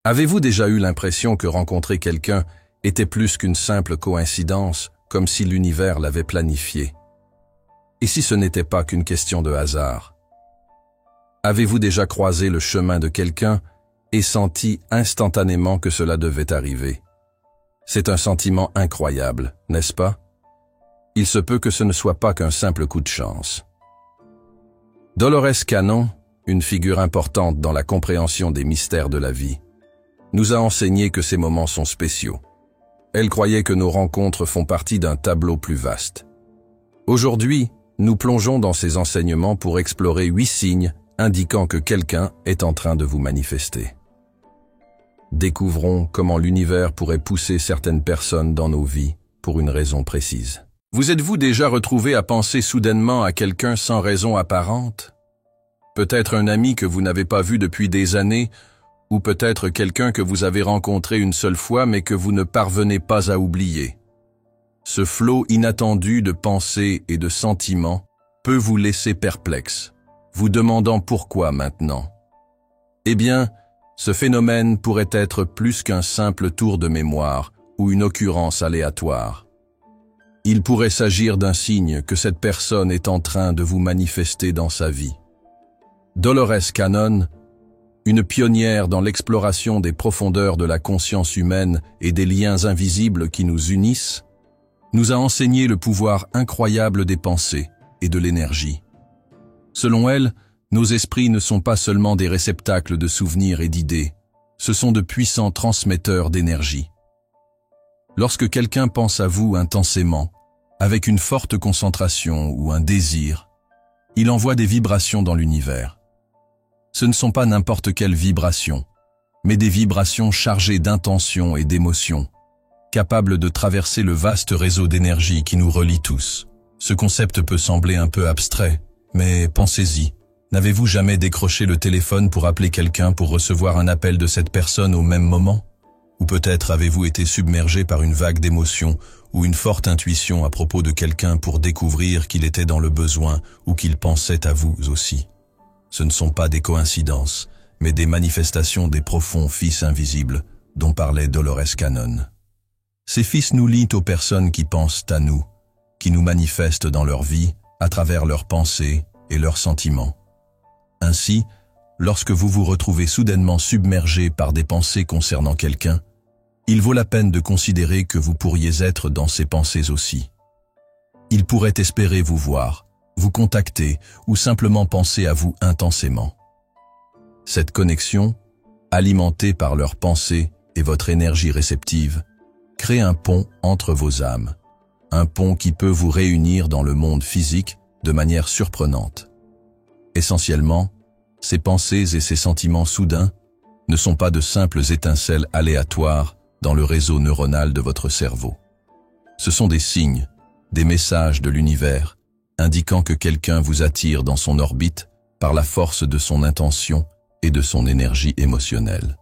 Avez-vous déjà eu l'impression que rencontrer quelqu'un était plus qu'une simple coïncidence, comme si l'univers l'avait planifié? Et si ce n'était pas qu'une question de hasard? Avez-vous déjà croisé le chemin de quelqu'un et senti instantanément que cela devait arriver? C'est un sentiment incroyable, n'est-ce pas? Il se peut que ce ne soit pas qu'un simple coup de chance. Dolores Cannon, une figure importante dans la compréhension des mystères de la vie, nous a enseigné que ces moments sont spéciaux. Elle croyait que nos rencontres font partie d'un tableau plus vaste. Aujourd'hui, nous plongeons dans ces enseignements pour explorer 8 signes indiquant que quelqu'un est en train de vous manifester. Découvrons comment l'univers pourrait pousser certaines personnes dans nos vies pour une raison précise. Vous êtes-vous déjà retrouvé à penser soudainement à quelqu'un sans raison apparente? Peut-être un ami que vous n'avez pas vu depuis des années, ou peut-être quelqu'un que vous avez rencontré une seule fois mais que vous ne parvenez pas à oublier. Ce flot inattendu de pensées et de sentiments peut vous laisser perplexe, vous demandant pourquoi maintenant. Eh bien, ce phénomène pourrait être plus qu'un simple tour de mémoire ou une occurrence aléatoire. Il pourrait s'agir d'un signe que cette personne est en train de vous manifester dans sa vie. Dolores Cannon, une pionnière dans l'exploration des profondeurs de la conscience humaine et des liens invisibles qui nous unissent, nous a enseigné le pouvoir incroyable des pensées et de l'énergie. Selon elle, nos esprits ne sont pas seulement des réceptacles de souvenirs et d'idées, ce sont de puissants transmetteurs d'énergie. Lorsque quelqu'un pense à vous intensément, avec une forte concentration ou un désir, il envoie des vibrations dans l'univers. Ce ne sont pas n'importe quelles vibrations, mais des vibrations chargées d'intention et d'émotion, capables de traverser le vaste réseau d'énergie qui nous relie tous. Ce concept peut sembler un peu abstrait, mais pensez-y. N'avez-vous jamais décroché le téléphone pour appeler quelqu'un pour recevoir un appel de cette personne au même moment? Ou peut-être avez-vous été submergé par une vague d'émotions ou une forte intuition à propos de quelqu'un pour découvrir qu'il était dans le besoin ou qu'il pensait à vous aussi? Ce ne sont pas des coïncidences, mais des manifestations des profonds fils invisibles dont parlait Dolores Cannon. Ces fils nous lient aux personnes qui pensent à nous, qui nous manifestent dans leur vie à travers leurs pensées et leurs sentiments. Ainsi, lorsque vous vous retrouvez soudainement submergé par des pensées concernant quelqu'un, il vaut la peine de considérer que vous pourriez être dans ces pensées aussi. Il pourrait espérer vous voir, vous contacter ou simplement penser à vous intensément. Cette connexion, alimentée par leurs pensées et votre énergie réceptive, crée un pont entre vos âmes, un pont qui peut vous réunir dans le monde physique de manière surprenante. Essentiellement, ces pensées et ces sentiments soudains ne sont pas de simples étincelles aléatoires dans le réseau neuronal de votre cerveau. Ce sont des signes, des messages de l'univers, indiquant que quelqu'un vous attire dans son orbite par la force de son intention et de son énergie émotionnelle.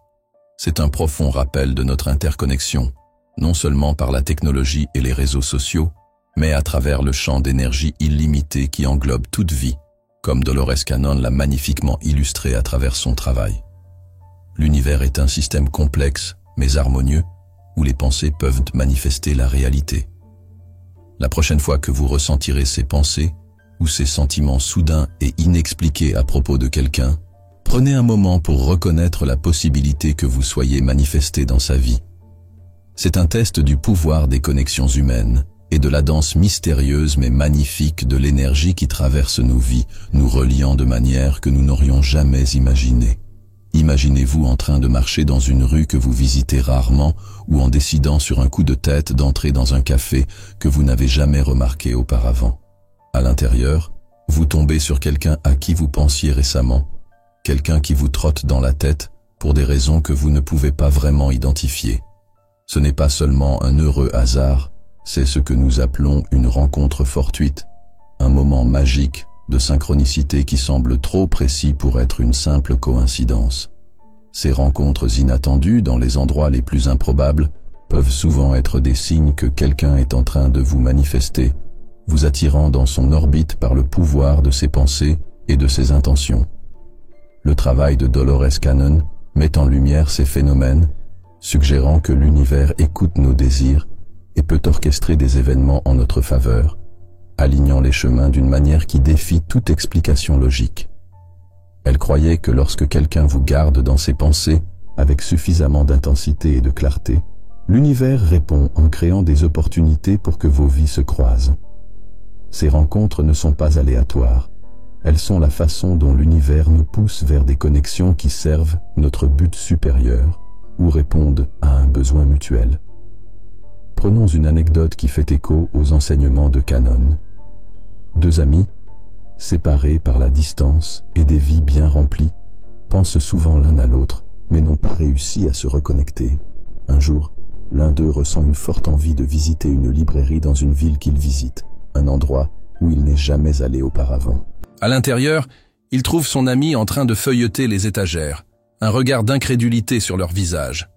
C'est un profond rappel de notre interconnexion, non seulement par la technologie et les réseaux sociaux, mais à travers le champ d'énergie illimité qui englobe toute vie, comme Dolores Cannon l'a magnifiquement illustré à travers son travail. L'univers est un système complexe, mais harmonieux, où les pensées peuvent manifester la réalité. La prochaine fois que vous ressentirez ces pensées ou ces sentiments soudains et inexpliqués à propos de quelqu'un, prenez un moment pour reconnaître la possibilité que vous soyez manifesté dans sa vie. C'est un test du pouvoir des connexions humaines et de la danse mystérieuse mais magnifique de l'énergie qui traverse nos vies, nous reliant de manière que nous n'aurions jamais imaginée. Imaginez-vous en train de marcher dans une rue que vous visitez rarement ou en décidant sur un coup de tête d'entrer dans un café que vous n'avez jamais remarqué auparavant. À l'intérieur, vous tombez sur quelqu'un à qui vous pensiez récemment, quelqu'un qui vous trotte dans la tête pour des raisons que vous ne pouvez pas vraiment identifier. Ce n'est pas seulement un heureux hasard, c'est ce que nous appelons une rencontre fortuite, un moment magique de synchronicité qui semble trop précis pour être une simple coïncidence. Ces rencontres inattendues dans les endroits les plus improbables peuvent souvent être des signes que quelqu'un est en train de vous manifester, vous attirant dans son orbite par le pouvoir de ses pensées et de ses intentions. Le travail de Dolores Cannon met en lumière ces phénomènes, suggérant que l'univers écoute nos désirs et peut orchestrer des événements en notre faveur, alignant les chemins d'une manière qui défie toute explication logique. Elle croyait que lorsque quelqu'un vous garde dans ses pensées avec suffisamment d'intensité et de clarté, l'univers répond en créant des opportunités pour que vos vies se croisent. Ces rencontres ne sont pas aléatoires. Elles sont la façon dont l'univers nous pousse vers des connexions qui servent notre but supérieur ou répondent à un besoin mutuel. Prenons une anecdote qui fait écho aux enseignements de Canon. Deux amis, séparés par la distance et des vies bien remplies, pensent souvent l'un à l'autre, mais n'ont pas réussi à se reconnecter. Un jour, l'un d'eux ressent une forte envie de visiter une librairie dans une ville qu'il visite, un endroit où il n'est jamais allé auparavant. À l'intérieur, il trouve son ami en train de feuilleter les étagères, un regard d'incrédulité sur leur visage.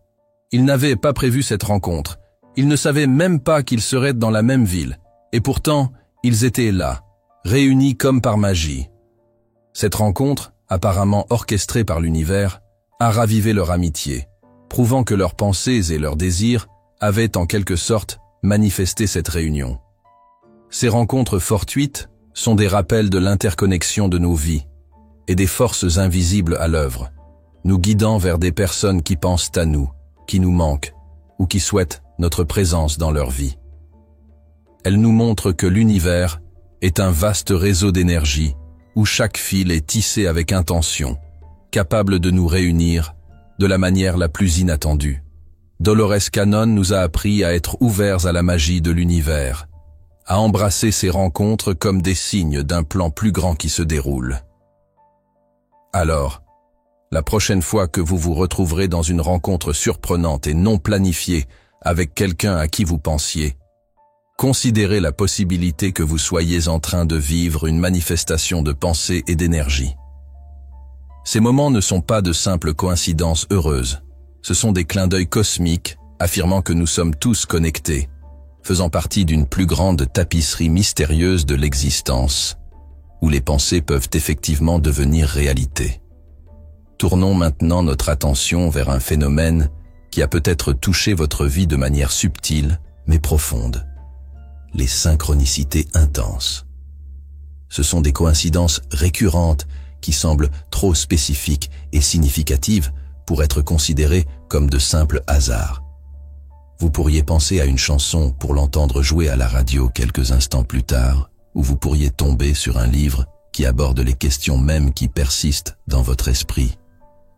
Il n'avait pas prévu cette rencontre. Il ne savait même pas qu'ils seraient dans la même ville. Et pourtant, ils étaient là, réunis comme par magie. Cette rencontre, apparemment orchestrée par l'univers, a ravivé leur amitié, prouvant que leurs pensées et leurs désirs avaient en quelque sorte manifesté cette réunion. Ces rencontres fortuites sont des rappels de l'interconnexion de nos vies et des forces invisibles à l'œuvre, nous guidant vers des personnes qui pensent à nous, qui nous manquent ou qui souhaitent notre présence dans leur vie. Elles nous montrent que l'univers est un vaste réseau d'énergie où chaque fil est tissé avec intention, capable de nous réunir de la manière la plus inattendue. Dolores Cannon nous a appris à être ouverts à la magie de l'univers, à embrasser ces rencontres comme des signes d'un plan plus grand qui se déroule. Alors, la prochaine fois que vous vous retrouverez dans une rencontre surprenante et non planifiée avec quelqu'un à qui vous pensiez, considérez la possibilité que vous soyez en train de vivre une manifestation de pensée et d'énergie. Ces moments ne sont pas de simples coïncidences heureuses, ce sont des clins d'œil cosmiques affirmant que nous sommes tous connectés, faisant partie d'une plus grande tapisserie mystérieuse de l'existence, où les pensées peuvent effectivement devenir réalité. Tournons maintenant notre attention vers un phénomène qui a peut-être touché votre vie de manière subtile mais profonde. Les synchronicités intenses. Ce sont des coïncidences récurrentes qui semblent trop spécifiques et significatives pour être considérées comme de simples hasards. Vous pourriez penser à une chanson pour l'entendre jouer à la radio quelques instants plus tard, ou vous pourriez tomber sur un livre qui aborde les questions mêmes qui persistent dans votre esprit.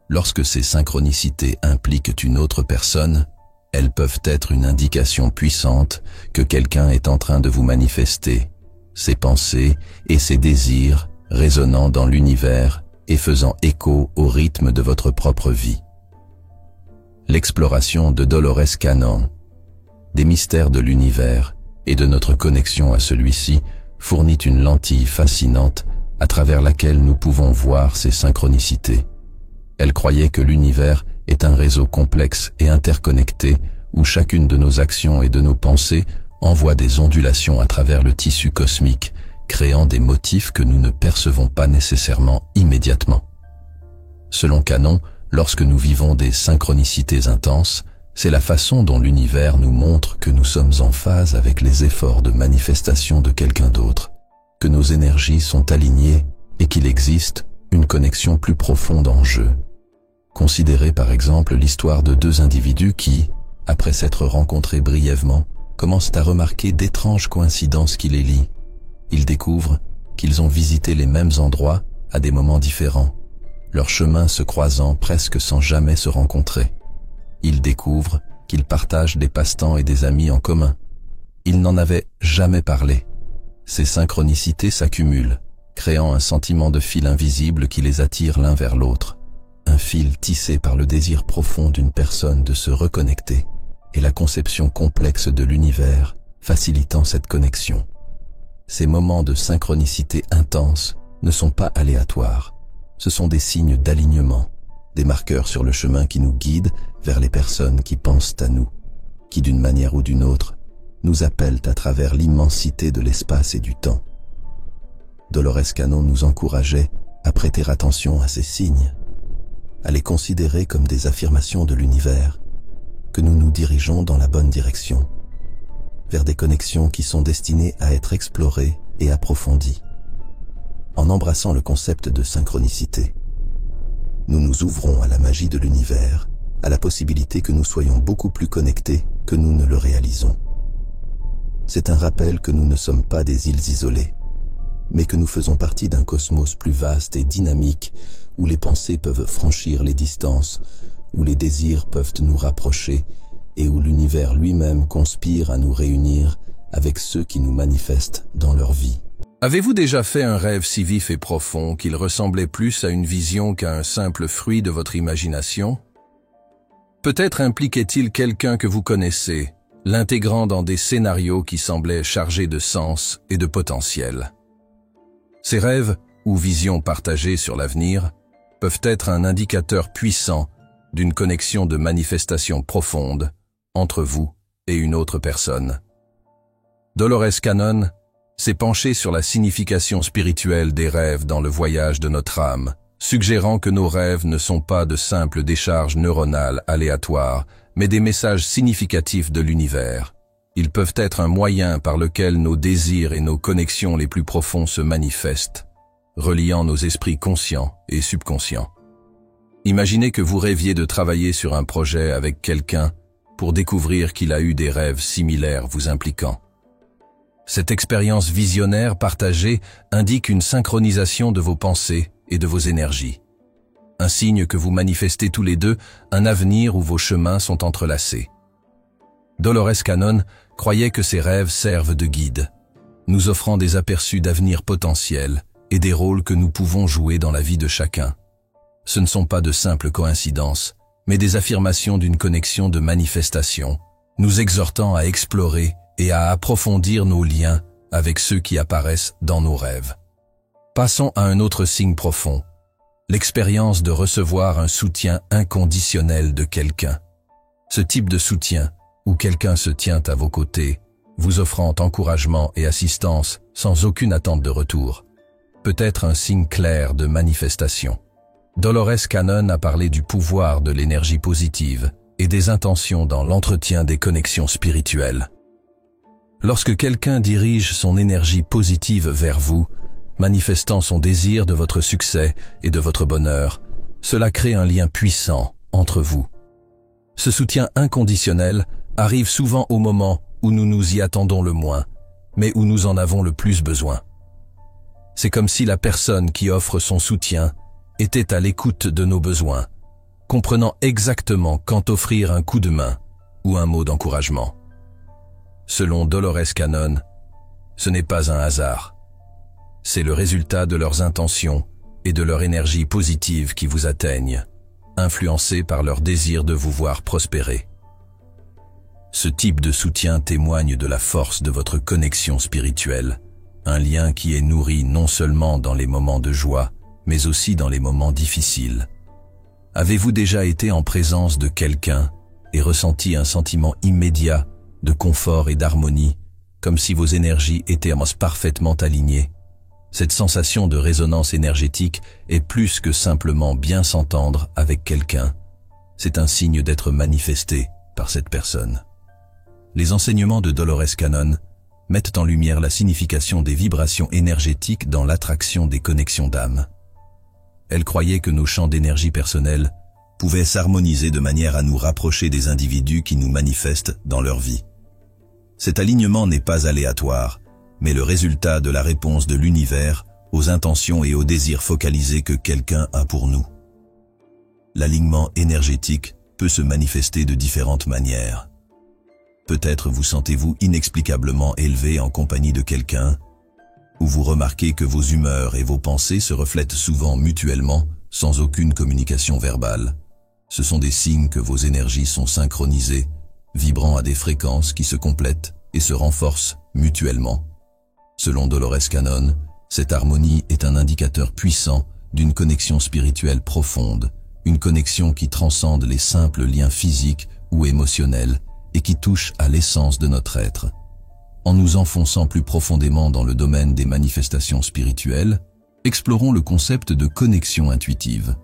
Lorsque ces synchronicités impliquent une autre personne, elles peuvent être une indication puissante que quelqu'un est en train de vous manifester, ses pensées et ses désirs résonnant dans l'univers et faisant écho au rythme de votre propre vie. L'exploration de Dolores Cannon, des mystères de l'univers et de notre connexion à celui-ci fournit une lentille fascinante à travers laquelle nous pouvons voir ces synchronicités. Elle croyait que l'univers est un réseau complexe et interconnecté où chacune de nos actions et de nos pensées envoie des ondulations à travers le tissu cosmique, créant des motifs que nous ne percevons pas nécessairement immédiatement. Selon Canon, lorsque nous vivons des synchronicités intenses, c'est la façon dont l'univers nous montre que nous sommes en phase avec les efforts de manifestation de quelqu'un d'autre, que nos énergies sont alignées et qu'il existe une connexion plus profonde en jeu. Considérez par exemple l'histoire de deux individus qui, après s'être rencontrés brièvement, commencent à remarquer d'étranges coïncidences qui les lient. Ils découvrent qu'ils ont visité les mêmes endroits à des moments différents, leurs chemins se croisant presque sans jamais se rencontrer. Ils découvrent qu'ils partagent des passe-temps et des amis en commun. Ils n'en avaient jamais parlé. Ces synchronicités s'accumulent, créant un sentiment de fil invisible qui les attire l'un vers l'autre. Un fil tissé par le désir profond d'une personne de se reconnecter et la conception complexe de l'univers facilitant cette connexion. Ces moments de synchronicité intense ne sont pas aléatoires. Ce sont des signes d'alignement, des marqueurs sur le chemin qui nous guident vers les personnes qui pensent à nous, qui d'une manière ou d'une autre nous appellent à travers l'immensité de l'espace et du temps. Dolores Cannon nous encourageait à prêter attention à ces signes. à les considérer comme des affirmations de l'univers, que nous nous dirigeons dans la bonne direction, vers des connexions qui sont destinées à être explorées et approfondies. En embrassant le concept de synchronicité, nous nous ouvrons à la magie de l'univers, à la possibilité que nous soyons beaucoup plus connectés que nous ne le réalisons. C'est un rappel que nous ne sommes pas des îles isolées, mais que nous faisons partie d'un cosmos plus vaste et dynamique où les pensées peuvent franchir les distances, où les désirs peuvent nous rapprocher et où l'univers lui-même conspire à nous réunir avec ceux qui nous manifestent dans leur vie. Avez-vous déjà fait un rêve si vif et profond qu'il ressemblait plus à une vision qu'à un simple fruit de votre imagination? Peut-être impliquait-il quelqu'un que vous connaissez, l'intégrant dans des scénarios qui semblaient chargés de sens et de potentiel. Ces rêves, ou visions partagées sur l'avenir, peuvent être un indicateur puissant d'une connexion de manifestation profonde entre vous et une autre personne. Dolores Cannon s'est penchée sur la signification spirituelle des rêves dans le voyage de notre âme, suggérant que nos rêves ne sont pas de simples décharges neuronales aléatoires, mais des messages significatifs de l'univers. Ils peuvent être un moyen par lequel nos désirs et nos connexions les plus profonds se manifestent, reliant nos esprits conscients et subconscients. Imaginez que vous rêviez de travailler sur un projet avec quelqu'un pour découvrir qu'il a eu des rêves similaires vous impliquant. Cette expérience visionnaire partagée indique une synchronisation de vos pensées et de vos énergies. Un signe que vous manifestez tous les deux un avenir où vos chemins sont entrelacés. Dolores Cannon croyait que ces rêves servent de guide, nous offrant des aperçus d'avenir potentiels et des rôles que nous pouvons jouer dans la vie de chacun. Ce ne sont pas de simples coïncidences, mais des affirmations d'une connexion de manifestation, nous exhortant à explorer et à approfondir nos liens avec ceux qui apparaissent dans nos rêves. Passons à un autre signe profond, l'expérience de recevoir un soutien inconditionnel de quelqu'un. Ce type de soutien, où quelqu'un se tient à vos côtés, vous offrant encouragement et assistance sans aucune attente de retour, peut être un signe clair de manifestation. Dolores Cannon a parlé du pouvoir de l'énergie positive et des intentions dans l'entretien des connexions spirituelles. Lorsque quelqu'un dirige son énergie positive vers vous, manifestant son désir de votre succès et de votre bonheur, cela crée un lien puissant entre vous. Ce soutien inconditionnel arrive souvent au moment où nous nous y attendons le moins, mais où nous en avons le plus besoin. C'est comme si la personne qui offre son soutien était à l'écoute de nos besoins, comprenant exactement quand offrir un coup de main ou un mot d'encouragement. Selon Dolores Cannon, ce n'est pas un hasard. C'est le résultat de leurs intentions et de leur énergie positive qui vous atteignent, influencés par leur désir de vous voir prospérer. Ce type de soutien témoigne de la force de votre connexion spirituelle, un lien qui est nourri non seulement dans les moments de joie, mais aussi dans les moments difficiles. Avez-vous déjà été en présence de quelqu'un et ressenti un sentiment immédiat de confort et d'harmonie, comme si vos énergies étaient parfaitement alignées? Cette sensation de résonance énergétique est plus que simplement bien s'entendre avec quelqu'un. C'est un signe d'être manifesté par cette personne. Les enseignements de Dolores Cannon mettent en lumière la signification des vibrations énergétiques dans l'attraction des connexions d'âme. Elle croyait que nos champs d'énergie personnels pouvaient s'harmoniser de manière à nous rapprocher des individus qui nous manifestent dans leur vie. Cet alignement n'est pas aléatoire, mais le résultat de la réponse de l'univers aux intentions et aux désirs focalisés que quelqu'un a pour nous. L'alignement énergétique peut se manifester de différentes manières. Peut-être vous sentez-vous inexplicablement élevé en compagnie de quelqu'un, ou vous remarquez que vos humeurs et vos pensées se reflètent souvent mutuellement sans aucune communication verbale. Ce sont des signes que vos énergies sont synchronisées, vibrant à des fréquences qui se complètent et se renforcent mutuellement. Selon Dolores Cannon, cette harmonie est un indicateur puissant d'une connexion spirituelle profonde, une connexion qui transcende les simples liens physiques ou émotionnels et qui touche à l'essence de notre être. En nous enfonçant plus profondément dans le domaine des manifestations spirituelles, explorons le concept de connexion intuitive.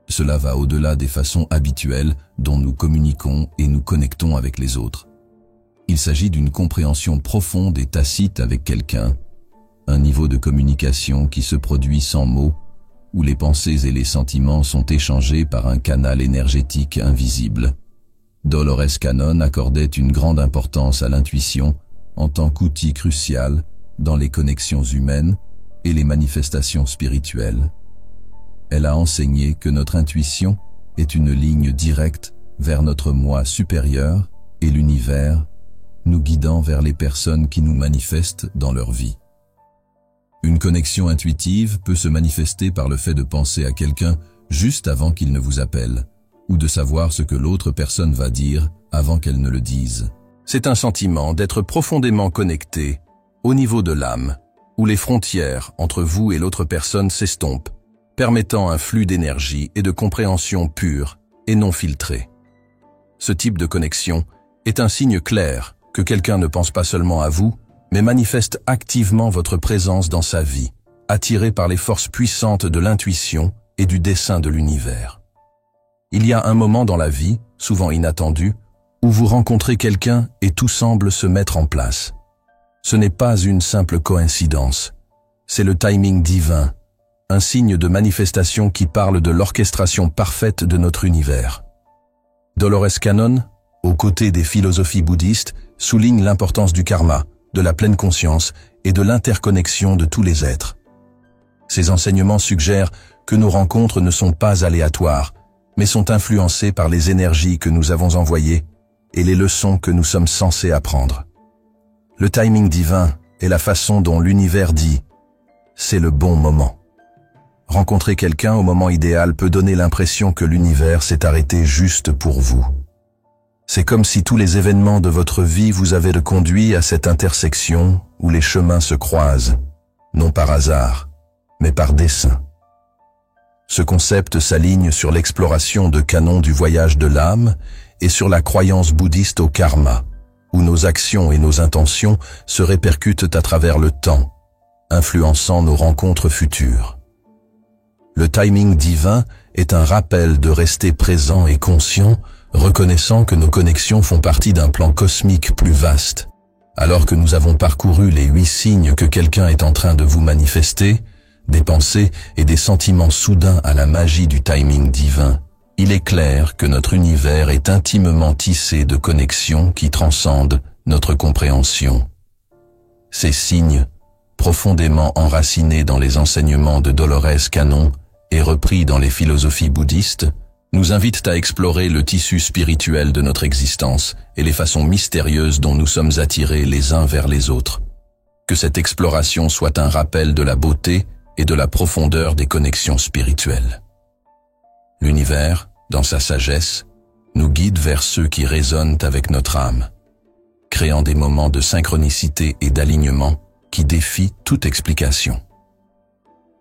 Cela va au-delà des façons habituelles dont nous communiquons et nous connectons avec les autres. Il s'agit d'une compréhension profonde et tacite avec quelqu'un, un niveau de communication qui se produit sans mots, où les pensées et les sentiments sont échangés par un canal énergétique invisible. Dolores Cannon accordait une grande importance à l'intuition en tant qu'outil crucial dans les connexions humaines et les manifestations spirituelles. Elle a enseigné que notre intuition est une ligne directe vers notre moi supérieur et l'univers, nous guidant vers les personnes qui nous manifestent dans leur vie. Une connexion intuitive peut se manifester par le fait de penser à quelqu'un juste avant qu'il ne vous appelle, ou de savoir ce que l'autre personne va dire avant qu'elle ne le dise. C'est un sentiment d'être profondément connecté au niveau de l'âme, où les frontières entre vous et l'autre personne s'estompent, permettant un flux d'énergie et de compréhension pure et non filtrée. Ce type de connexion est un signe clair que quelqu'un ne pense pas seulement à vous, mais manifeste activement votre présence dans sa vie, attiré par les forces puissantes de l'intuition et du dessein de l'univers. Il y a un moment dans la vie, souvent inattendu, où vous rencontrez quelqu'un et tout semble se mettre en place. Ce n'est pas une simple coïncidence, c'est le timing divin, un signe de manifestation qui parle de l'orchestration parfaite de notre univers. Dolores Cannon, aux côtés des philosophies bouddhistes, souligne l'importance du karma, de la pleine conscience et de l'interconnexion de tous les êtres. Ces enseignements suggèrent que nos rencontres ne sont pas aléatoires, mais sont influencées par les énergies que nous avons envoyées et les leçons que nous sommes censés apprendre. Le timing divin est la façon dont l'univers dit « c'est le bon moment ». Rencontrer quelqu'un au moment idéal peut donner l'impression que l'univers s'est arrêté juste pour vous. C'est comme si tous les événements de votre vie vous avaient conduit à cette intersection où les chemins se croisent, non par hasard, mais par dessein. Ce concept s'aligne sur l'exploration de canons du voyage de l'âme et sur la croyance bouddhiste au karma, où nos actions et nos intentions se répercutent à travers le temps, influençant nos rencontres futures. Le timing divin est un rappel de rester présent et conscient, reconnaissant que nos connexions font partie d'un plan cosmique plus vaste. Alors que nous avons parcouru les 8 signes que quelqu'un est en train de vous manifester, des pensées et des sentiments soudains à la magie du timing divin, il est clair que notre univers est intimement tissé de connexions qui transcendent notre compréhension. Ces signes, profondément enracinés dans les enseignements de Dolores Cannon et repris dans les philosophies bouddhistes, nous invitent à explorer le tissu spirituel de notre existence et les façons mystérieuses dont nous sommes attirés les uns vers les autres. Que cette exploration soit un rappel de la beauté et de la profondeur des connexions spirituelles. L'univers, dans sa sagesse, nous guide vers ceux qui résonnent avec notre âme, créant des moments de synchronicité et d'alignement qui défient toute explication.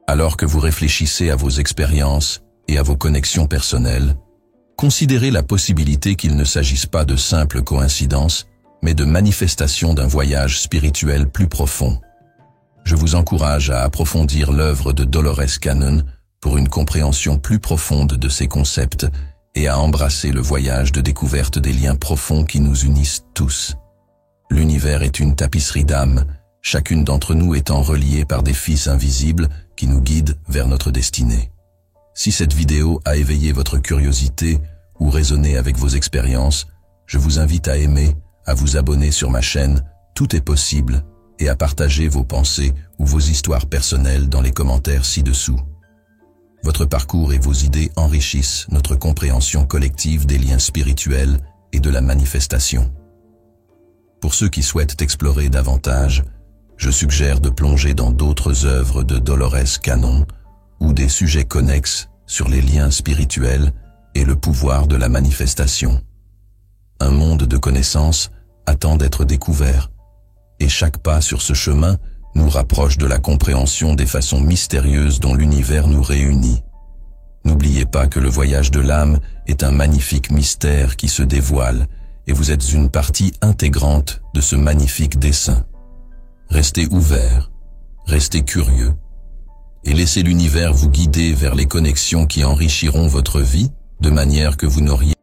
Alors que vous réfléchissez à vos expériences et à vos connexions personnelles, considérez la possibilité qu'il ne s'agisse pas de simples coïncidences, mais de manifestations d'un voyage spirituel plus profond. Je vous encourage à approfondir l'œuvre de Dolores Cannon pour une compréhension plus profonde de ces concepts et à embrasser le voyage de découverte des liens profonds qui nous unissent tous. L'univers est une tapisserie d'âmes, chacune d'entre nous étant reliée par des fils invisibles qui nous guident vers notre destinée. Si cette vidéo a éveillé votre curiosité ou résonné avec vos expériences, je vous invite à aimer, à vous abonner sur ma chaîne Tout est possible et à partager vos pensées ou vos histoires personnelles dans les commentaires ci-dessous. Votre parcours et vos idées enrichissent notre compréhension collective des liens spirituels et de la manifestation. Pour ceux qui souhaitent explorer davantage, je suggère de plonger dans d'autres œuvres de Dolores Cannon ou des sujets connexes sur les liens spirituels et le pouvoir de la manifestation. Un monde de connaissances attend d'être découvert, et chaque pas sur ce chemin nous rapproche de la compréhension des façons mystérieuses dont l'univers nous réunit. N'oubliez pas que le voyage de l'âme est un magnifique mystère qui se dévoile, et vous êtes une partie intégrante de ce magnifique dessein. Restez ouverts, restez curieux, et laissez l'univers vous guider vers les connexions qui enrichiront votre vie de manière que vous n'auriez